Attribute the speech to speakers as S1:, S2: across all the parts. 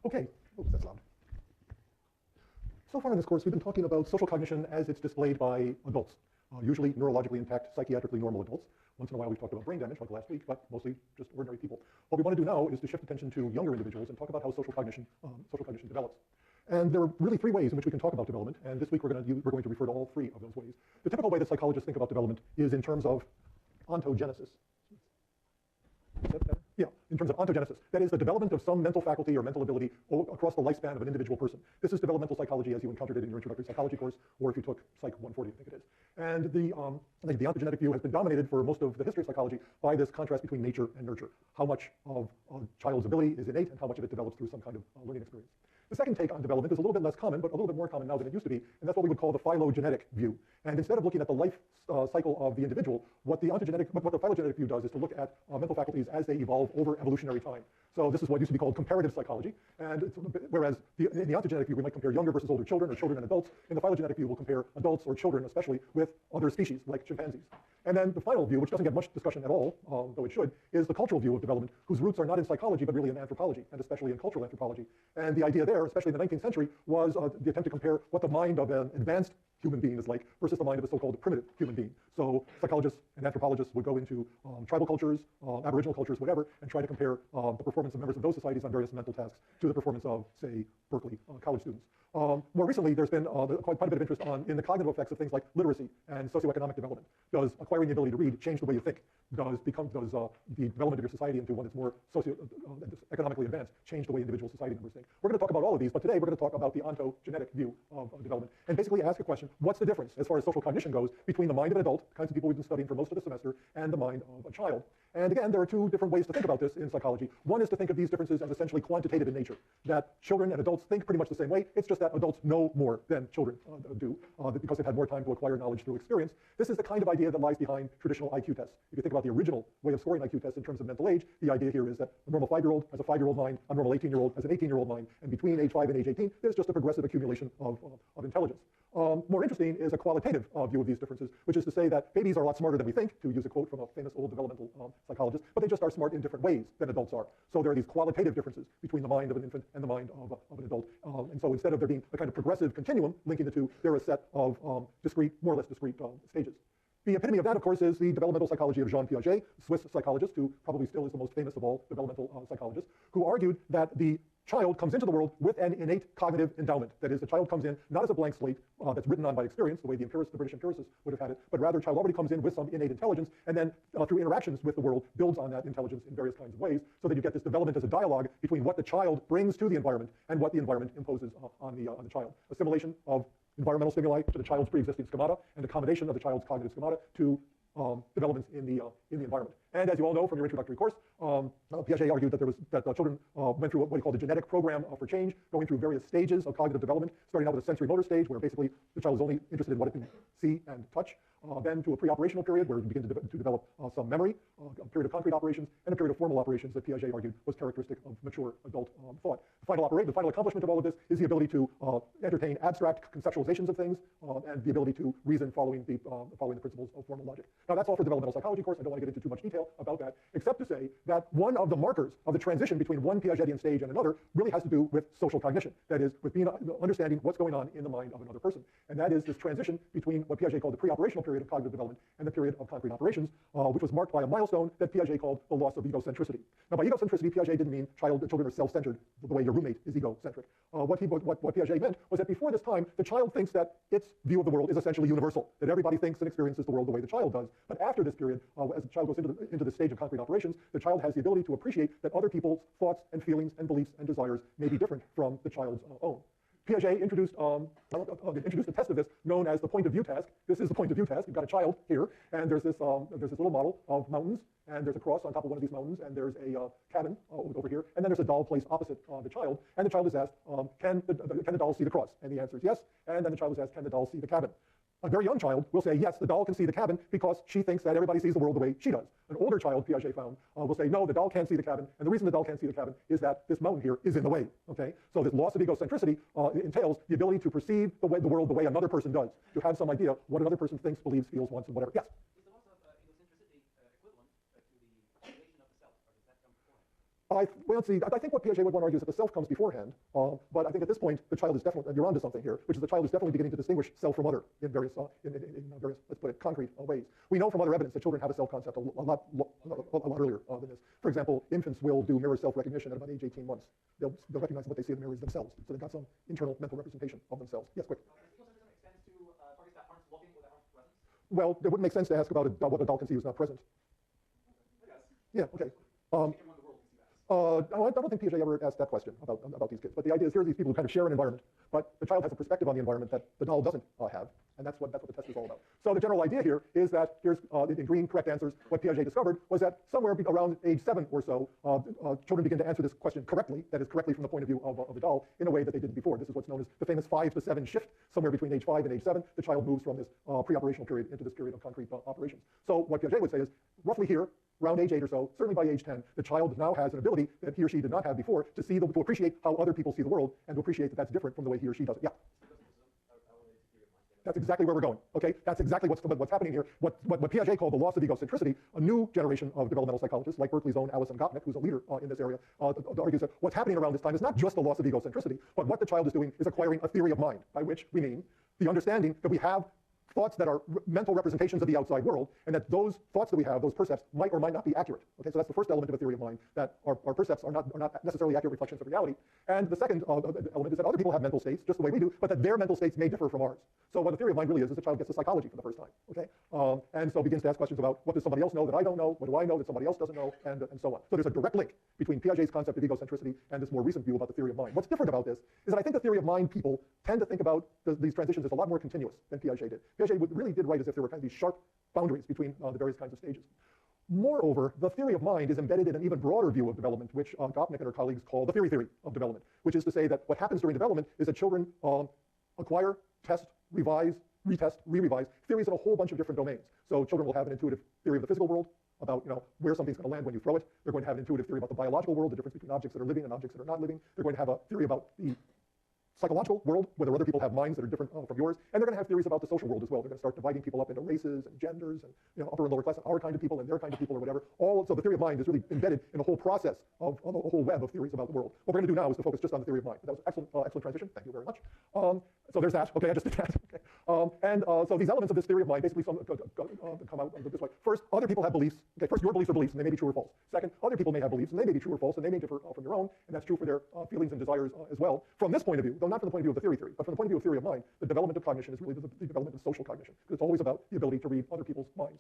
S1: Okay, oops, that's loud. So far in this course, we've been talking about social cognition as it's displayed by adults, usually neurologically intact, psychiatrically normal adults. Once in a while, we've talked about brain damage, like last week, but mostly just ordinary people. What we want to do now is to shift attention to younger individuals and talk about how social cognition develops. And there are really three ways in which we can talk about development, and this week we're going to refer to all three of those ways. The typical way that psychologists think about development is in terms of ontogenesis. Is that better? Yeah, in terms of ontogenesis. That is the development of some mental faculty or mental ability across the lifespan of an individual person. This is developmental psychology as you encountered it in your introductory psychology course, or if you took Psych 140, I think it is. And the ontogenetic view has been dominated for most of the history of psychology by this contrast between nature and nurture. How much of a child's ability is innate and how much of it develops through some kind of learning experience. The second take on development is a little bit less common, but a little bit more common now than it used to be, and that's what we would call the phylogenetic view. And instead of looking at the life cycle of the individual, what the phylogenetic view does is to look at mental faculties as they evolve over evolutionary time. So this is what used to be called comparative psychology, and whereas in the ontogenetic view we might compare younger versus older children or children and adults, in the phylogenetic view we'll compare adults or children especially with other species like chimpanzees. And then the final view, which doesn't get much discussion at all, though it should, is the cultural view of development, whose roots are not in psychology, but really in anthropology, and especially in cultural anthropology. And the idea there, especially in the 19th century, was the attempt to compare what the mind of an advanced human being is like versus the mind of a so-called primitive human being. So psychologists and anthropologists would go into tribal cultures, aboriginal cultures, whatever, and try to compare the performance of members of those societies on various mental tasks to the performance of, say, Berkeley college students. More recently, there's been quite a bit of interest in the cognitive effects of things like literacy and socioeconomic development. Does acquiring the ability to read change the way you think? Does the development of your society into one that's more economically advanced change the way individual society members think? We're going to talk about all of these, but today we're going to talk about the ontogenetic view of development and basically ask a question: what's the difference, as far as social cognition goes, between the mind of an adult, the kinds of people we've been studying for most of the semester, and the mind of a child? And again, there are two different ways to think about this in psychology. One is to think of these differences as essentially quantitative in nature, that children and adults think pretty much the same way. It's just that adults know more than children do because they've had more time to acquire knowledge through experience. This is the kind of idea that lies behind traditional IQ tests. If you think about the original way of scoring IQ tests in terms of mental age, the idea here is that a normal 5-year-old has a 5-year-old mind, a normal 18-year-old has an 18-year-old mind, and between age 5 and age 18, there's just a progressive accumulation of intelligence. More interesting is a qualitative view of these differences, which is to say that babies are a lot smarter than we think, to use a quote from a famous old developmental psychologist, but they just are smart in different ways than adults are. So there are these qualitative differences between the mind of an infant and the mind of an adult. And so instead of there being a kind of progressive continuum linking the two, there are a set of more or less discrete stages. The epitome of that, of course, is the developmental psychology of Jean Piaget, Swiss psychologist, who probably still is the most famous of all developmental psychologists, who argued that the child comes into the world with an innate cognitive endowment. That is, the child comes in not as a blank slate that's written on by experience, the way the British empiricists would have had it, but rather the child already comes in with some innate intelligence, and then through interactions with the world builds on that intelligence in various kinds of ways, so that you get this development as a dialogue between what the child brings to the environment and what the environment imposes on the child. Assimilation of environmental stimuli to the child's pre-existing schemata, and accommodation of the child's cognitive schemata to developments in the environment. And as you all know from your introductory course, Piaget argued that children went through what he called the genetic program for change, going through various stages of cognitive development, starting out with a sensory motor stage, where basically the child is only interested in what it can see and touch, then to a pre-operational period where you begin to develop some memory, a period of concrete operations, and a period of formal operations that Piaget argued was characteristic of mature adult thought. The final accomplishment of all of this is the ability to entertain abstract conceptualizations of things and the ability to reason following the principles of formal logic. Now that's all for the developmental psychology course. I don't want to get into too much detail about that, except to say that one of the markers of the transition between one Piagetian stage and another really has to do with social cognition. That is, with understanding what's going on in the mind of another person. And that is this transition between what Piaget called the pre-operational period of cognitive development and the period of concrete operations, which was marked by a milestone that Piaget called the loss of egocentricity. Now, by egocentricity, Piaget didn't mean children are self-centered the way your roommate is egocentric. What Piaget meant was that before this time, the child thinks that its view of the world is essentially universal, that everybody thinks and experiences the world the way the child does. But after this period, as the child goes into the stage of concrete operations, the child has the ability to appreciate that other people's thoughts and feelings and beliefs and desires may be different from the child's own. Piaget introduced a test of this known as the point of view task. This is the point of view task. You've got a child here, and there's this little model of mountains, and there's a cross on top of one of these mountains, and there's a cabin over here, and then there's a doll placed opposite the child, and the child is asked, can the doll see the cross? And the answer is yes, and then the child is asked, can the doll see the cabin? A very young child will say, yes, the doll can see the cabin because she thinks that everybody sees the world the way she does. An older child, Piaget found, will say, no, the doll can't see the cabin, and the reason the doll can't see the cabin is that this mountain here is in the way, okay? So this loss of egocentricity entails the ability to perceive the world the way another person does, to have some idea what another person thinks, believes, feels, wants, and whatever. Yes?
S2: Is the loss of egocentricity equivalent to the creation of the self, or does that come before?
S1: Well, let's see, I think what Piaget would want to argue is that the self comes beforehand, but I think at this point the child is definitely, you're onto something here, which is the child is definitely beginning to distinguish self from other in various, various, let's put it, concrete ways. We know from other evidence that children have a self concept a lot earlier than this. For example, infants will do mirror self-recognition at about age 18 months. They'll recognize what they see in the mirror as themselves, so they've got some internal mental representation of themselves. Yes, quick. Well, it wouldn't make sense to ask about what a doll can see who's not present. Yeah, okay. I don't think Piaget ever asked that question about these kids. But the idea is here are these people who kind of share an environment, but the child has a perspective on the environment that the doll doesn't have, and that's what the test is all about. So the general idea here is that here's in green correct answers. What Piaget discovered was that somewhere around age 7 or so, children begin to answer this question correctly, that is correctly from the point of view of the doll, in a way that they didn't before. This is what's known as the famous 5 to 7 shift. Somewhere between age 5 and age 7, the child moves from this pre-operational period into this period of concrete operations. So what Piaget would say is, roughly here, around age 8 or so, certainly by age 10, the child now has an ability that he or she did not have before to see, to appreciate how other people see the world, and to appreciate that that's different from the way he or she does it. Yeah. That's exactly where we're going. Okay, that's exactly what's happening here. What Piaget called the loss of egocentricity. A new generation of developmental psychologists, like Berkeley's own Alison Gopnik, who's a leader in this area, argues that what's happening around this time is not just the loss of egocentricity, but what the child is doing is acquiring a theory of mind, by which we mean the understanding that we have thoughts that are mental representations of the outside world, and that those thoughts that we have, those percepts, might or might not be accurate. Okay, so that's the first element of a theory of mind, that our percepts are not necessarily accurate reflections of reality. And the second element is that other people have mental states just the way we do, but that their mental states may differ from ours. So what a theory of mind really is the child gets to psychology for the first time. Okay, and so begins to ask questions about what does somebody else know that I don't know, what do I know that somebody else doesn't know, and so on. So there's a direct link between Piaget's concept of egocentricity and this more recent view about the theory of mind. What's different about this is that I think the theory of mind people tend to think about these transitions as a lot more continuous than Piaget did. Piaget really did write as if there were kind of these sharp boundaries between the various kinds of stages. Moreover, the theory of mind is embedded in an even broader view of development, which Gopnik and her colleagues call the theory of development, which is to say that what happens during development is that children acquire, test, revise, retest, re-revise theories in a whole bunch of different domains. So children will have an intuitive theory of the physical world, about where something's going to land when you throw it. They're going to have an intuitive theory about the biological world, the difference between objects that are living and objects that are not living. They're going to have a theory about the psychological world, whether other people have minds that are different from yours, and they're going to have theories about the social world as well. They're going to start dividing people up into races and genders and upper and lower class, and our kind of people and their kind of people or whatever. So the theory of mind is really embedded in a whole process of a whole web of theories about the world. What we're going to do now is to focus just on the theory of mind. That was excellent transition. Thank you very much. So there's that. Okay, I just did that. Okay. So these elements of this theory of mind basically come out this way. First, other people have beliefs. Okay, first, your beliefs are beliefs, and they may be true or false. Second, other people may have beliefs, and they may be true or false, and they may differ from your own, and that's true for their feelings and desires as well. From this point of view, though not from the point of view of the theory, but from the point of view of theory of mind, the development of cognition is really the development of social cognition, because it's always about the ability to read other people's minds.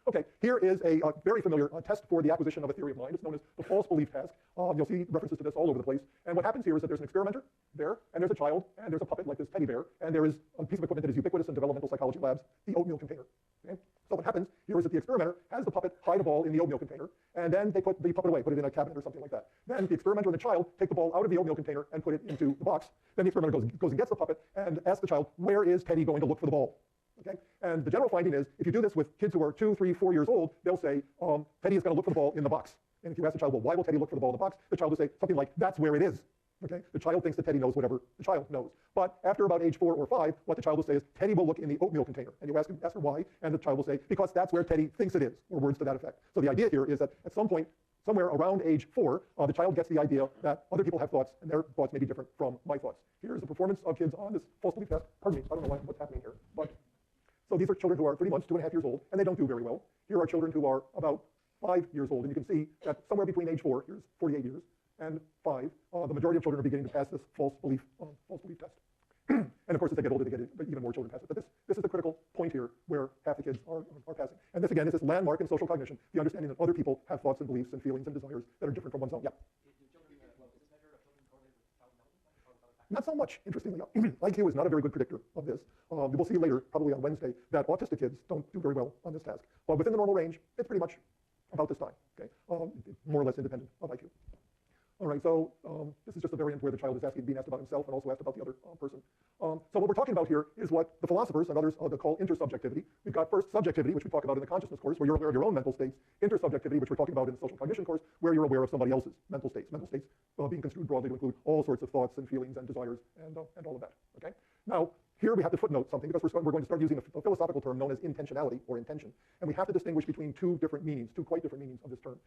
S1: Okay, here is a very familiar test for the acquisition of a theory of mind. It's known as the false belief task. You'll see references to this all over the place. And what happens here is that there's an experimenter there, and there's a child, and there's a puppet like this teddy bear, and there is a piece of equipment that is ubiquitous in developmental psychology labs, the oatmeal container. Okay? So what happens here is that the experimenter has the puppet hide a ball in the oatmeal container, and then they put the puppet away, put it in a cabinet or something like that. Then the experimenter and the child take the ball out of the oatmeal container and put it into the box. Then the experimenter goes and gets the puppet and asks the child, where is Teddy going to look for the ball? Okay? And the general finding is, if you do this with kids who are 2, 3, 4 years old, they'll say, Teddy is going to look for the ball in the box. And if you ask the child, well, why will Teddy look for the ball in the box? The child will say something like, that's where it is. Okay? The child thinks that Teddy knows whatever the child knows. But after about age 4 or 5, what the child will say is, Teddy will look in the oatmeal container. And you ask her why, and the child will say, because that's where Teddy thinks it is, or words to that effect. So the idea here is that at some point, somewhere around age 4, the child gets the idea that other people have thoughts, and their thoughts may be different from my thoughts. Here's the performance of kids on this false belief test. Pardon me, I don't know what's happening here. But so these are children who are 3 months, 2.5 years old, and they don't do very well. Here are children who are about 5 years old, and you can see that somewhere between age 4, here's 48 years, and 5, the majority of children are beginning to pass this false belief test. And of course, as they get older, they get even more children pass it. But this is the critical point here where half the kids are passing. And this, again, is this landmark in social cognition, the understanding that other people have thoughts and beliefs and feelings and desires that are different from one's own. Yeah. Not so much, interestingly. IQ is not a very good predictor of this. We'll see later, probably on Wednesday, that autistic kids don't do very well on this task. But within the normal range, it's pretty much about this time, okay? More or less independent of IQ. All right, so this is just a variant where the child is being asked about himself and also asked about the other person. So what we're talking about here is what the philosophers and others call intersubjectivity. We've got first subjectivity, which we talk about in the consciousness course, where you're aware of your own mental states. Intersubjectivity, which we're talking about in the social cognition course, where you're aware of somebody else's mental states. Mental states being construed broadly to include all sorts of thoughts and feelings and desires and all of that. Okay. Now Here we have to footnote something because we're going to start using a philosophical term known as intentionality or intention. And we have to distinguish between two quite different meanings of this term.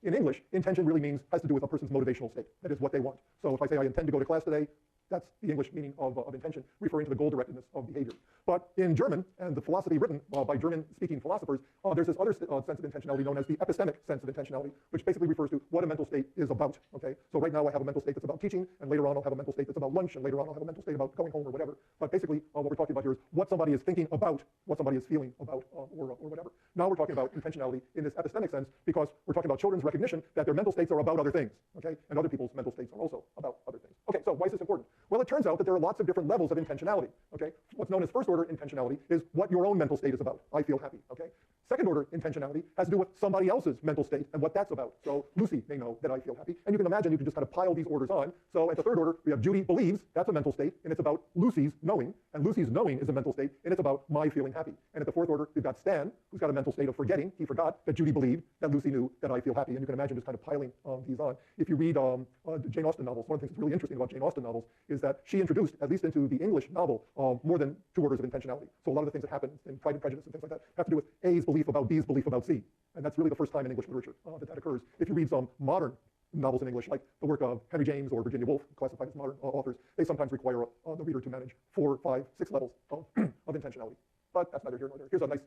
S1: In English, intention really has to do with a person's motivational state. That is what they want. So if I say I intend to go to class today, that's the English meaning of intention, referring to the goal-directedness of behavior. But in German, and the philosophy written by German-speaking philosophers, there's this other sense of intentionality known as the epistemic sense of intentionality, which basically refers to what a mental state is about. Okay, so right now I have a mental state that's about teaching, and later on I'll have a mental state that's about lunch, and later on I'll have a mental state about going home or whatever. But basically, what we're talking about here is what somebody is thinking about, what somebody is feeling about, or whatever. Now we're talking about intentionality in this epistemic sense because we're talking about children's recognition that their mental states are about other things. Okay, and other people's mental states are also about other things. Okay, so why is this important? Well, it turns out that there are lots of different levels of intentionality. Okay, what's known as first-order intentionality is what your own mental state is about. I feel happy. Okay, second-order intentionality has to do with somebody else's mental state and what that's about. So Lucy may know that I feel happy, and you can imagine you can just kind of pile these orders on. So at the third order, we have Judy believes, that's a mental state, and it's about Lucy's knowing, and Lucy's knowing is a mental state, and it's about my feeling happy. And at the fourth order, we've got Stan, who's got a mental state of forgetting. He forgot that Judy believed that Lucy knew that I feel happy, and you can imagine just kind of piling these on. If you read Jane Austen novels, one of the things that's really interesting about Jane Austen novels is that she introduced, at least into the English novel, more than 2 orders of intentionality. So a lot of the things that happen in Pride and Prejudice and things like that have to do with A's belief about B's belief about C. And that's really the first time in English literature that occurs. If you read some modern novels in English, like the work of Henry James or Virginia Woolf, classified as modern authors, they sometimes require the reader to manage 4, 5, 6 levels of intentionality. But that's neither here nor there. Here's a nice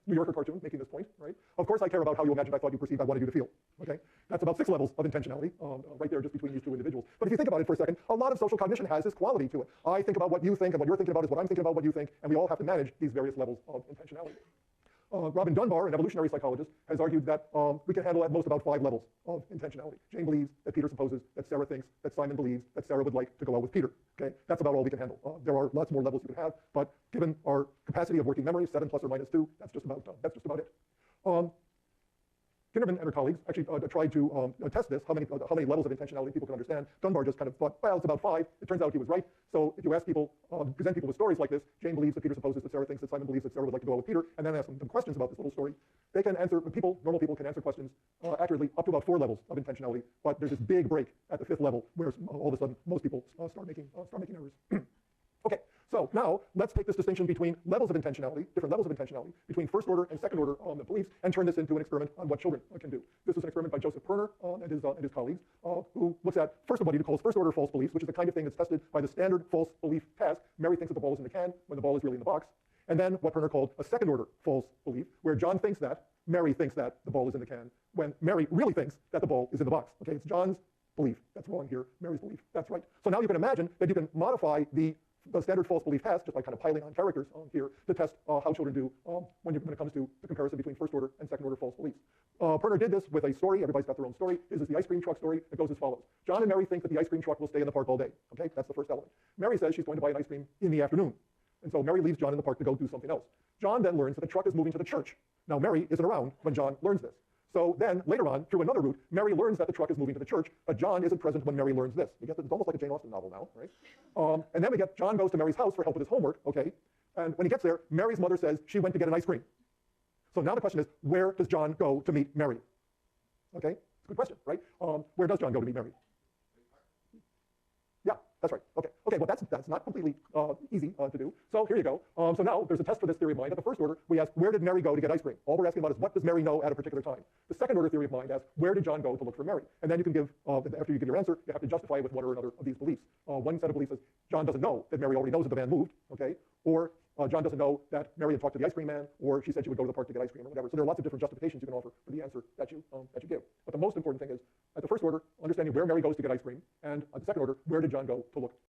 S1: New Yorker cartoon making this point, right? Of course I care about how you imagined, I thought, you perceived, I wanted you to feel, okay? That's about 6 levels of intentionality right there just between these two individuals. But if you think about it for a second, a lot of social cognition has this quality to it. I think about what you think, and what you're thinking about is what I'm thinking about what you think, and we all have to manage these various levels of intentionality. Robin Dunbar, an evolutionary psychologist, has argued that we can handle at most about 5 levels of intentionality. Jane believes that Peter supposes, that Sarah thinks, that Simon believes, that Sarah would like to go out with Peter. Okay, that's about all we can handle. There are lots more levels you can have, but given our capacity of working memory, 7 plus or minus 2, that's just about it. Kinnerman and her colleagues actually tried to test this, how many levels of intentionality people can understand. Dunbar just kind of thought, well, it's about 5. It turns out he was right. So if you ask people, present people with stories like this, Jane believes that Peter supposes, that Sarah thinks, that Simon believes that Sarah would like to go out with Peter, and then ask them questions about this little story, they can answer, normal people can answer questions accurately up to about 4 levels of intentionality. But there's this big break at the 5th level where all of a sudden most people start making errors. Okay, so now let's take this distinction between levels of intentionality, different levels of intentionality, between first order and second order beliefs, and turn this into an experiment on what children can do. This was an experiment by Joseph Perner and his colleagues, who looks at first what he calls first order false beliefs, which is the kind of thing that's tested by the standard false belief task. Mary thinks that the ball is in the can when the ball is really in the box. And then what Perner called a second order false belief, where John thinks that, Mary thinks that the ball is in the can, when Mary really thinks that the ball is in the box. Okay, it's John's belief that's wrong here, Mary's belief that's right. So now you can imagine that you can modify the standard false belief test, just by kind of piling on characters here, to test how children do when it comes to the comparison between first order and second order false beliefs. Perner did this with a story. Everybody's got their own story. This is the ice cream truck story. It goes as follows. John and Mary think that the ice cream truck will stay in the park all day. Okay, that's the first element. Mary says she's going to buy an ice cream in the afternoon. And so Mary leaves John in the park to go do something else. John then learns that the truck is moving to the church. Now Mary isn't around when John learns this. So then, later on, through another route, Mary learns that the truck is moving to the church, but John isn't present when Mary learns this. We get that it's almost like a Jane Austen novel now, right? And then we get John goes to Mary's house for help with his homework, okay? And when he gets there, Mary's mother says she went to get an ice cream. So now the question is, where does John go to meet Mary? Okay, it's a good question, right? Where does John go to meet Mary? Yeah, that's right. Okay, well, that's not completely easy to do. So here you go. So now there's a test for this theory of mind. At the first order, we ask, where did Mary go to get ice cream? All we're asking about is, what does Mary know at a particular time? The second order theory of mind asks, where did John go to look for Mary? And then you can give, after you give your answer, you have to justify it with one or another of these beliefs. One set of beliefs is, John doesn't know that Mary already knows that the van moved, okay? Or John doesn't know that Mary had talked to the ice cream man, or she said she would go to the park to get ice cream, or whatever. So there are lots of different justifications you can offer for the answer that you give. But the most important thing is, at the first order, understanding where Mary goes to get ice cream, and at the second order, where did John go to look